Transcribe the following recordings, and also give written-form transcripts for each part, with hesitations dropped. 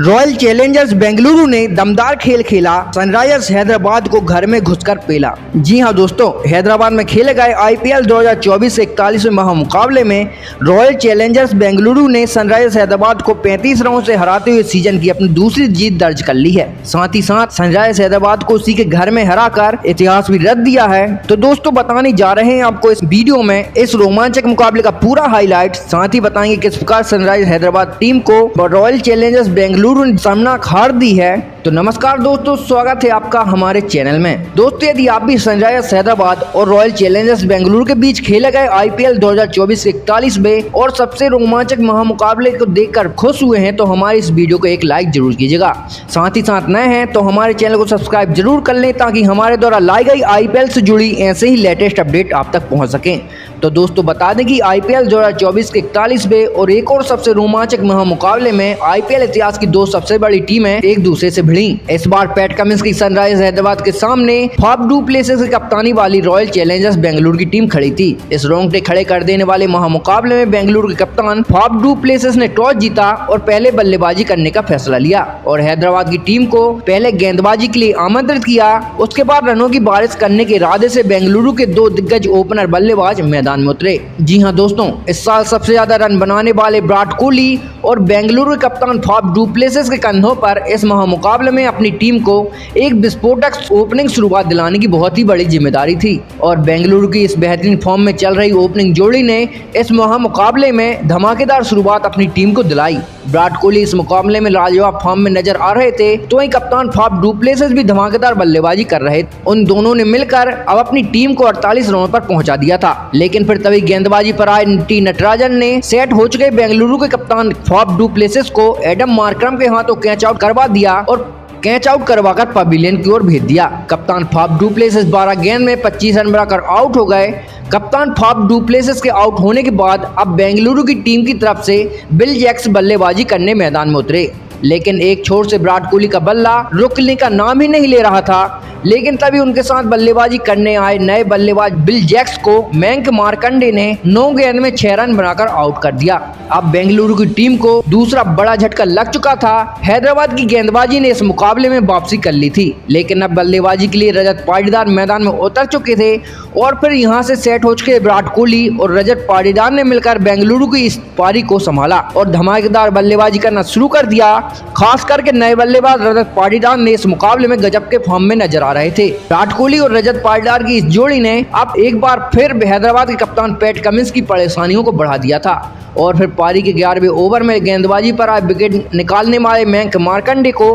Royal Challengers Bengaluru ने दमदार खेल खेला, सनराइजर्स हैदराबाद को घर में घुसकर पेला। जी हां दोस्तों, हैदराबाद में खेले गए आईपीएल 2024 से 41वें महामुकाबले में रॉयल चैलेंजर्स बेंगलुरु ने सनराइजर्स हैदराबाद को 35 रनों से हराते हुए सीजन की अपनी दूसरी जीत दर्ज कर ली है। साथ ही साथ सनराइजर्स हैदराबाद को उसी के घर में हराकर इतिहास भी रच दिया है। तो दोस्तों बताने जा रहे हैं आपको इस वीडियो में इस रोमांचक मुकाबले का पूरा हाईलाइट, साथ ही बताएंगे किस प्रकार सनराइजर्स हैदराबाद टीम को रॉयल चैलेंजर्स बेंगलुरु ने सामना हार दी है। तो नमस्कार दोस्तों, स्वागत है आपका हमारे चैनल में। दोस्तों यदि आप भी सनराइजर्स हैदराबाद और रॉयल चैलेंजर्स बेंगलुरु के बीच खेले गए आईपीएल 2024 के 41 में और सबसे रोमांचक महामुकाबले को देखकर खुश हुए हैं तो हमारे इस वीडियो को एक लाइक जरूर कीजिएगा। साथ ही साथ नए हैं तो हमारे चैनल को सब्सक्राइब जरूर कर लें ताकि हमारे द्वारा लाई गई आईपीएल से जुड़ी ऐसे ही लेटेस्ट अपडेट आप तक पहुँच सकें। तो दोस्तों बता दें कि आईपीएल 2024 के 41 में और एक और सबसे रोमांचक महामुकाबले में आईपीएल इतिहास की दो सबसे बड़ी टीमें एक दूसरे से भिड़ी। इस बार पैट कमिंस की सनराइजर्स हैदराबाद के सामने फाफ डू प्लेसिस की कप्तानी वाली रॉयल चैलेंजर्स बेंगलुरु की टीम खड़ी थी। इस रोंगटे खड़े कर देने वाले महामुकाबले में बेंगलुरु के कप्तान फाफ डू प्लेसिस ने टॉस जीता और पहले बल्लेबाजी करने का फैसला लिया और हैदराबाद की टीम को पहले गेंदबाजी के लिए आमंत्रित किया। उसके बाद रनों की बारिश करने के इरादे से बेंगलुरु के दो दिग्गज ओपनर बल्लेबाज मैदान में उतरे। जी हां दोस्तों, इस साल सबसे ज्यादा रन बनाने वाले विराट कोहली और बेंगलुरु के कप्तान फाफ डू प्लेसिस के कंधों पर इस महामुकाबले में अपनी टीम को एक विस्फोटक ओपनिंग शुरुआत दिलाने की बहुत ही बड़ी जिम्मेदारी थी और बेंगलुरु की इस बेहतरीन फॉर्म में चल रही ओपनिंग जोड़ी ने इस महामुकाबले में धमाकेदार शुरुआत अपनी टीम को दिलाई। विराट कोहली इस मुकाबले में लाजवाब फॉर्म में नजर आ रहे थे तो वहीं कप्तान फाफ डू प्लेसिस भी धमाकेदार बल्लेबाजी कर रहे थे। उन दोनों ने मिलकर अब अपनी टीम को 48 रनों पर पहुंचा दिया था, लेकिन फिर तभी गेंदबाजी पर आए टी नटराजन ने सेट हो चुके बेंगलुरु के कप्तान फाफ डू प्लेसिस को एडम मार्करम के हाथों कैच आउट करवा दिया और कैच आउट करवाकर पवेलियन की ओर भेज दिया। कप्तान फाफ डू प्लेसिस 12 गेंद में 25 रन बनाकर आउट हो गए। कप्तान फाफ डू प्लेसिस के आउट होने के बाद अब बेंगलुरु की टीम की तरफ से बिल जैक्स बल्लेबाजी करने मैदान में उतरे, लेकिन एक छोर से विराट कोहली का बल्ला रुकने का नाम ही नहीं ले रहा था। लेकिन तभी उनके साथ बल्लेबाजी करने आए नए बल्लेबाज बिल जैक्स को मयंक मार्कंडे ने 9 गेंद में 6 रन बनाकर आउट कर दिया। अब बेंगलुरु की टीम को दूसरा बड़ा झटका लग चुका था। हैदराबाद की गेंदबाजी ने इस मुकाबले में वापसी कर ली थी, लेकिन अब बल्लेबाजी के लिए रजत पाटीदार मैदान में उतर चुके थे और फिर यहां से सेट हो चुके विराट कोहली और रजत पाटीदार ने मिलकर बेंगलुरु की इस पारी को संभाला और धमाकेदार बल्लेबाजी करना शुरू कर दिया। खास करके नए बल्लेबाज रजत पाटीदार ने इस मुकाबले में गजब के फॉर्म में नजर आ रहे थे। विराट कोहली और रजत पाटीदार की इस जोड़ी ने अब एक बार फिर हैदराबाद के कप्तान पैट कमिंस की परेशानियों को बढ़ा दिया था और फिर पारी के 11वें ओवर में गेंदबाजी पर आए विकेट निकालने वाले मयंक मार्कंडे को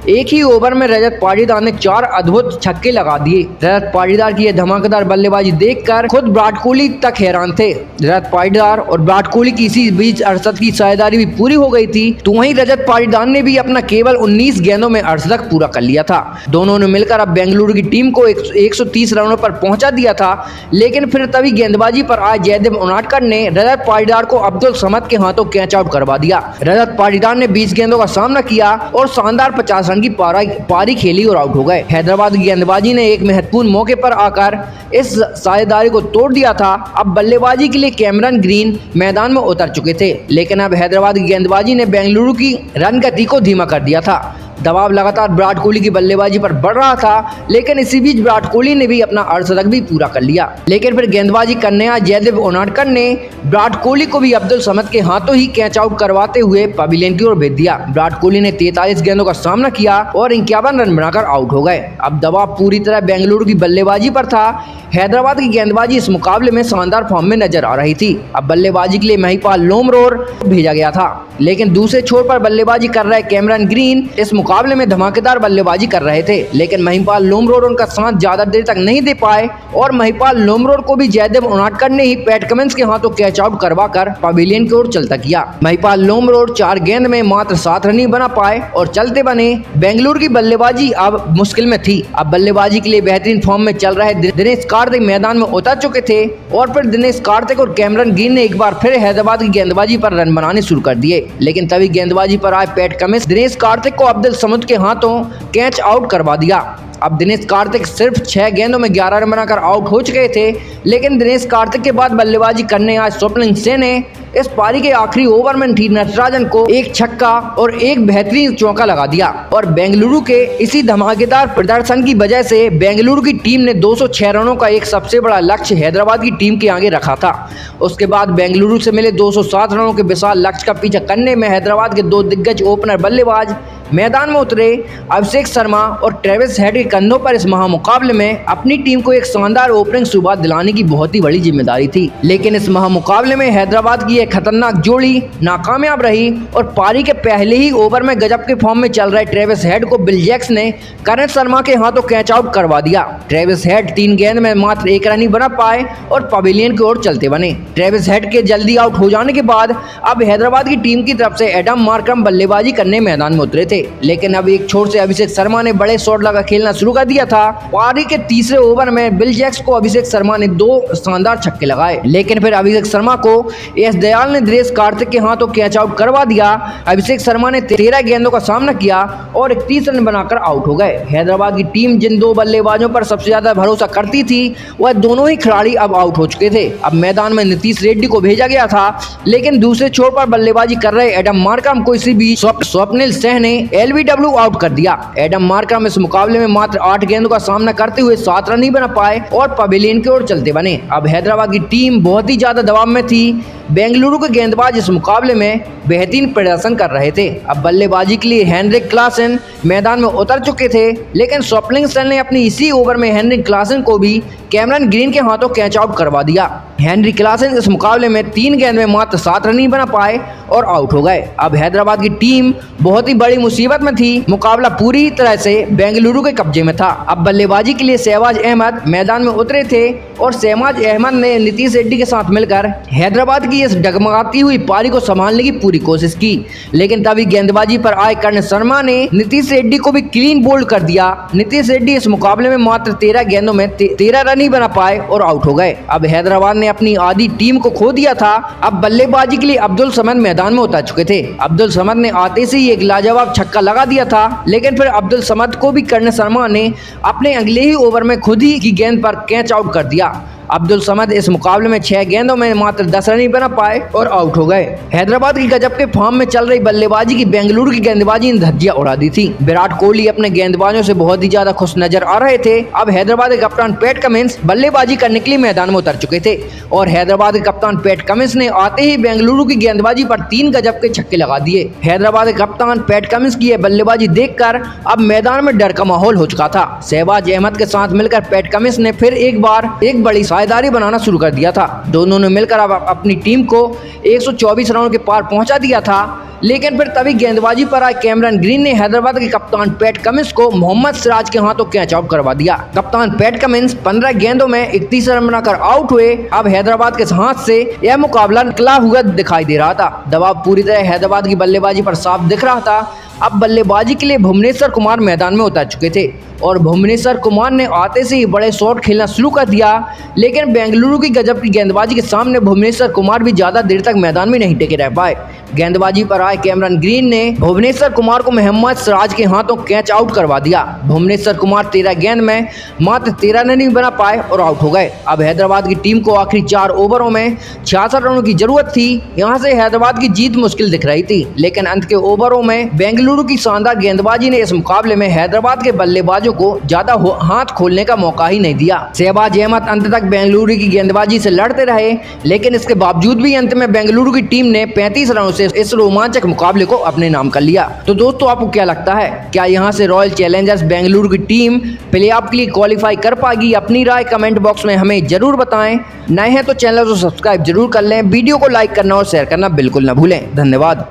एक ही ओवर में रजत पाटीदार ने 4 अद्भुत छक्के लगा दिए। रजत पाटीदार की यह धमाकेदार बल्लेबाजी देखकर खुद विराट कोहली तक हैरान थे। रजत पाटीदार और विराट कोहली की इसी बीच अड़सठ की साझेदारी भी पूरी हो गई थी, तो वहीं रजत पाटीदार ने भी अपना केवल 19 गेंदों में अर्धशतक पूरा कर लिया था। दोनों ने मिलकर अब बेंगलुरु की टीम को 130 रनों पर पहुंचा दिया था, लेकिन फिर तभी गेंदबाजी पर आए जयदेव उनाडकर ने रजत पाटीदार को अब्दुल समद के हाथों कैच आउट करवा दिया। रजत पाटीदार ने 20 गेंदों का सामना किया और शानदार 50 रन की पारी खेली और आउट हो गए। हैदराबाद की गेंदबाजी ने एक महत्वपूर्ण मौके पर आकर इस साझेदारी को तोड़ दिया था। अब बल्लेबाजी के लिए कैमरन ग्रीन मैदान में उतर चुके थे, लेकिन अब हैदराबाद की गेंदबाजी ने बेंगलुरु की रन गति को धीमा कर दिया था। दबाव लगातार विराट कोहली की बल्लेबाजी पर बढ़ रहा था, लेकिन इसी बीच विराट कोहली ने भी अपना अर्धशतक भी पूरा कर लिया। लेकिन फिर गेंदबाजी करने आए जयदेव उनाडकर ने विराट कोहली को भी अब्दुल समद के हाथों ही कैच आउट करवाते हुए पवेलियन की ओर भेज दिया। विराट कोहली ने 43 गेंदों का सामना किया और 51 रन बनाकर आउट हो गए। अब दबाव पूरी तरह बेंगलुरु की बल्लेबाजी पर था। हैदराबाद की गेंदबाजी इस मुकाबले में शानदार फॉर्म में नजर आ रही थी। अब बल्लेबाजी के लिए महिपाल लोमरोर भेजा गया था, लेकिन दूसरे छोर पर बल्लेबाजी कर रहे कैमरन ग्रीन इस मुकाबले में धमाकेदार बल्लेबाजी कर रहे थे, लेकिन महिपाल लोमरोर उनका साथ ज्यादा देर तक नहीं दे पाए और महिपाल लोमरोर को भी जयदेव उनाडकर ने ही पैट कमिंस के हाथों कैच आउट करवाकर पवेलियन की ओर चलता किया। महिपाल लोमरोर 4 गेंद में मात्र 7 रन ही बना पाए और चलते बने। बेंगलुरु की बल्लेबाजी अब मुश्किल में थी। अब बल्लेबाजी के लिए बेहतरीन फॉर्म में चल रहे दिनेश कार्तिक मैदान में उतर चुके थे और फिर दिनेश कार्तिक और कैमरन ग्रीन ने एक बार फिर हैदराबाद की गेंदबाजी पर रन बनाने शुरू कर दिए, लेकिन तभी गेंदबाजी पर आए पैट कमिंस दिनेश कार्तिक को अब्दुल समद के हाथों कैच आउट करवा दिया। अब दिनेश कार्तिक सिर्फ 6 गेंदों में 11 रन बनाकर आउट हो चुके थे, लेकिन दिनेश कार्तिक के बाद बल्लेबाजी करने आए स्वप्निल सेन ने इस पारी के आखिरी ओवर में नटराजन को एक छक्का और एक बेहतरीन चौका लगा दिया और बेंगलुरु के इसी धमाकेदार प्रदर्शन की वजह से बेंगलुरु की टीम ने 206 रनों का एक सबसे बड़ा लक्ष्य हैदराबाद की टीम के आगे रखा था। उसके बाद बेंगलुरु से मिले 207 रनों के विशाल लक्ष्य का पीछा करने में हैदराबाद के दो दिग्गज ओपनर बल्लेबाज मैदान में उतरे। अभिषेक शर्मा और ट्रेविस हेड के कंधों पर इस महामुकाबले में अपनी टीम को एक शानदार ओपनिंग शुरुआत दिलाने की बहुत ही बड़ी जिम्मेदारी थी, लेकिन इस महामुकाबले में हैदराबाद की एक खतरनाक जोड़ी नाकामयाब रही और पारी के पहले ही ओवर में गजब के फॉर्म में चल रहे ट्रेविस हेड को बिल जैक्स ने करण शर्मा के हाथों कैच आउट करवा दिया। ट्रेविस हेड 3 गेंद में मात्र 1 रन ही बना पाए और पवेलियन की ओर चलते बने। ट्रेविस हेड के जल्दी आउट हो जाने के बाद अब हैदराबाद की टीम की तरफ से एडम मार्करम बल्लेबाजी करने मैदान में उतरे थे, लेकिन अब एक छोर से अभिषेक शर्मा ने बड़े शॉट लगा खेलना शुरू कर दिया था। पारी के तीसरे ओवर में बिल जैक्स को अभिषेक शर्मा ने 2 शानदार छक्के लगाए, लेकिन फिर अभिषेक शर्मा को एस दयाल ने दिनेश कार्तिक के हाथों कैच आउट करवा दिया। अभिषेक शर्मा ने 13 गेंदों का सामना किया और 31 रन बनाकर आउट हो गए। हैदराबाद की टीम जिन 2 बल्लेबाजों पर सबसे ज्यादा भरोसा करती थी वह दोनों ही खिलाड़ी अब आउट हो चुके थे। अब मैदान में नीतीश रेड्डी को भेजा गया था, लेकिन दूसरे छोर पर बल्लेबाजी कर रहे एडम मार्करम को इसी बीच स्वप्निल सह ने LBW आउट कर दिया। एडम मार्करम इस मुकाबले में मात्र 8 गेंदों का सामना करते हुए 7 रन ही बना पाए और पवेलियन की ओर चलते बने। अब हैदराबाद की टीम बहुत ही ज्यादा दबाव में थी। बेंगलुरु के गेंदबाज इस मुकाबले में बेहतरीन प्रदर्शन कर रहे थे। अब बल्लेबाजी के लिए हेनरिक क्लासन मैदान में उतर चुके थे, लेकिन स्वप्निल सह ने अपनी इसी ओवर में हेनरिक क्लासन को भी कैमरन ग्रीन के हाथों कैच आउट करवा दिया। हेनरिक क्लासन इस मुकाबले में 3 गेंद में मात्र 7 रन ही बना पाए और आउट हो गए। अब हैदराबाद की टीम बहुत ही बड़ी मुसीबत में थी। मुकाबला पूरी तरह से बेंगलुरु के कब्जे में था। अब बल्लेबाजी के लिए शहबाज अहमद मैदान में उतरे थे और शहबाज अहमद ने नीतीश रेड्डी के साथ मिलकर हैदराबाद की इस डगमगाती हुई पारी को संभालने की पूरी कोशिश की, लेकिन तभी गेंदबाजी पर आए करण शर्मा ने नीतीश रेड्डी को भी क्लीन बोल्ड कर दिया। नीतीश रेड्डी इस मुकाबले में मात्र 13 गेंदों में 13 रन ही बना पाए और आउट हो गए। अब हैदराबाद ने अपनी आधी टीम को खो दिया था। अब बल्लेबाजी के लिए अब्दुल समद मैदान में उतर चुके थे। अब्दुल समद ने आते से ही एक लाजवाब छक्का लगा दिया था, लेकिन फिर अब्दुल समद को भी करण शर्मा ने अपने अगले ही ओवर में खुद ही की गेंद पर कैच आउट कर दिया। अब्दुल समद इस मुकाबले में 6 गेंदों में मात्र 10 रन ही बना पाए और आउट हो गए। हैदराबाद की गजब के फॉर्म में चल रही बल्लेबाजी की बेंगलुरु की गेंदबाजी ने धज्जियां उड़ा दी थी। विराट कोहली अपने गेंदबाजों से बहुत ही ज्यादा खुश नजर आ रहे थे। अब हैदराबाद के कप्तान पैट कमिंस बल्लेबाजी करने के लिए मैदान में उतर चुके थे और हैदराबाद के कप्तान पैट कमिंस ने आते ही बेंगलुरु की गेंदबाजी पर 3 गजब के छक्के लगा दिए। हैदराबाद के कप्तान पैट कमिंस की बल्लेबाजी देखकर अब मैदान में डर का माहौल हो चुका था। शहबाज अहमद के साथ मिलकर पैट कमिंस ने फिर एक बार एक बड़ी साझेदारी बनाना शुरू कर दिया था। दोनों ने मिलकर अब अपनी टीम को 124 रनों के पार पहुंचा दिया था, लेकिन फिर तभी गेंदबाजी पर आए कैमरन ग्रीन ने हैदराबाद के कप्तान पैट कमिंस को मोहम्मद सिराज के हाथों कैच आउट करवा दिया। कप्तान पैट कमिंस 15 गेंदों में 31 रन बनाकर आउट हुए। अब हैदराबाद के हाथ से यह मुकाबला निकला हुआ दिखाई दे रहा था। दबाव पूरी तरह हैदराबाद की बल्लेबाजी पर साफ दिख रहा था। अब बल्लेबाजी के लिए भुवनेश्वर कुमार मैदान में उतर चुके थे और भुवनेश्वर कुमार ने आते से ही बड़े शॉट खेलना शुरू कर दिया, लेकिन बेंगलुरु की गजब की गेंदबाजी के सामने भुवनेश्वर कुमार भी ज्यादा देर तक मैदान में नहीं टिके रह पाए। गेंदबाजी पर आए कैमरन ग्रीन ने भुवनेश्वर कुमार को मोहम्मद सिराज के हाथों कैच आउट करवा दिया। भुवनेश्वर कुमार 13 गेंद में मात्र 13 रन ही बना पाए और आउट हो गए। अब हैदराबाद की टीम को आखिरी 4 ओवरों में 66 रनों की जरूरत थी। यहां से हैदराबाद की जीत मुश्किल दिख रही थी, लेकिन अंत के ओवरों में बेंगलुरु की शानदार गेंदबाजी ने इस मुकाबले में हैदराबाद के बल्लेबाजों को ज्यादा हाथ खोलने का मौका ही नहीं दिया। शहबाज अहमद अंत तक बेंगलुरु की गेंदबाजी से लड़ते रहे, लेकिन इसके बावजूद भी अंत में बेंगलुरु की टीम ने 35 रनों से इस रोमांचक मुकाबले को अपने नाम कर लिया। तो दोस्तों, आपको क्या लगता है, क्या यहां से रॉयल चैलेंजर्स बेंगलुरु की टीम प्लेऑफ के लिए क्वालिफाई कर पाएगी? अपनी राय कमेंट बॉक्स में हमें जरूर बताएं। नए हैं तो चैनल को सब्सक्राइब जरूर कर लें। वीडियो को लाइक करना और शेयर करना बिल्कुल न भूलें। धन्यवाद।